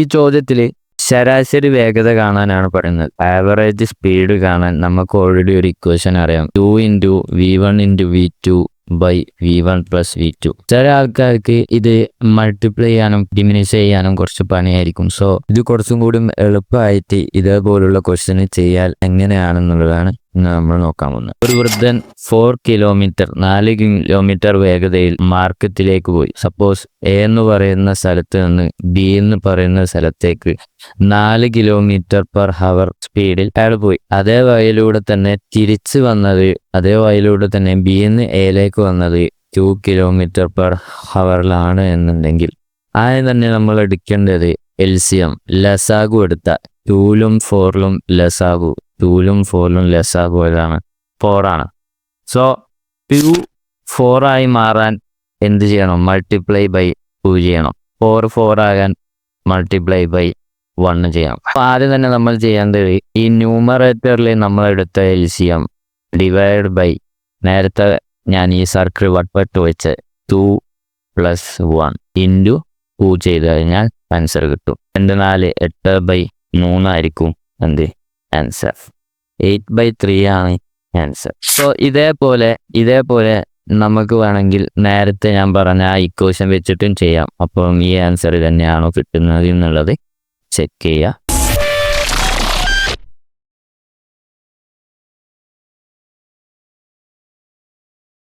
ഈ ചോദ്യത്തിൽ ശരാശരി വേഗത കാണാനാണ് പറയുന്നത്. ആവറേജ് സ്പീഡ് കാണാൻ നമുക്ക് ഓൾറെഡി ഒരു ഇക്വേഷൻ അറിയാം. 2 × V1 × V2/V1 + V2. ചില ആൾക്കാർക്ക് ഇത് മൾട്ടിപ്ലൈ ചെയ്യാനും ഡിമിനിഷ് ചെയ്യാനും കുറച്ച് പണിയായിരിക്കും. സോ ഇത് കുറച്ചും കൂടി എളുപ്പമായിട്ട് ഇതേപോലുള്ള ക്വസ്റ്റ്യൻ ചെയ്യാൻ എങ്ങനെയാണെന്നുള്ളതാണ് ഇന്ന് നമ്മൾ നോക്കാൻ പോകുന്നത്. ഒരു വൃദ്ധൻ 4 കിലോമീറ്റർ വേഗതയിൽ മാർക്കറ്റിലേക്ക് പോയി. സപ്പോസ് എ എന്ന് പറയുന്ന സ്ഥലത്ത് നിന്ന് ബി എന്ന് പറയുന്ന സ്ഥലത്തേക്ക് 4 km/h സ്പീഡിൽ അയാൾ പോയി. അതേ വഴിയിലൂടെ തന്നെ തിരിച്ചു വന്നത്, അതേ വഴിയിലൂടെ തന്നെ ബി എന്ന് എയിലേക്ക് വന്നത് 2 km/h എന്നുണ്ടെങ്കിൽ ആദ്യം തന്നെ നമ്മൾ എടുക്കേണ്ടത് LCM ലസാഗു എടുത്ത 2ലും 4ലും ലസാഗു 4 ആണ്. സോ 2 4 ആയി മാറാൻ എന്ത് ചെയ്യണം? മൾട്ടിപ്ലൈ ബൈ 2 ചെയ്യണം. 4 ആകാൻ മൾട്ടിപ്ലൈ ബൈ 1 ചെയ്യണം. അപ്പോൾ ആദ്യം തന്നെ നമ്മൾ ചെയ്യേണ്ടത് ഈ ന്യൂമറേറ്ററിൽ നമ്മൾ എടുത്ത LCM ഡിവൈഡ് ബൈ നേരത്തെ ഞാൻ ഈ സർക്കിൾ വട്ടമിട്ട് വെച്ച് 2 + 1 × 2 ചെയ്ത് കഴിഞ്ഞാൽ ആൻസർ കിട്ടും. 2 4 8/3 ആയിരിക്കും എന്ത് ആൻസർ. 8/3 ആണ് ആൻസർ. സോ ഇതേപോലെ നമുക്ക് വേണമെങ്കിൽ നേരത്തെ ഞാൻ പറഞ്ഞ ആ ഇക്വേഷൻ വെച്ചിട്ടും ചെയ്യാം. അപ്പം ഈ ആൻസർ തന്നെയാണോ കിട്ടുന്നത് എന്നുള്ളത് ചെക്ക് ചെയ്യുക.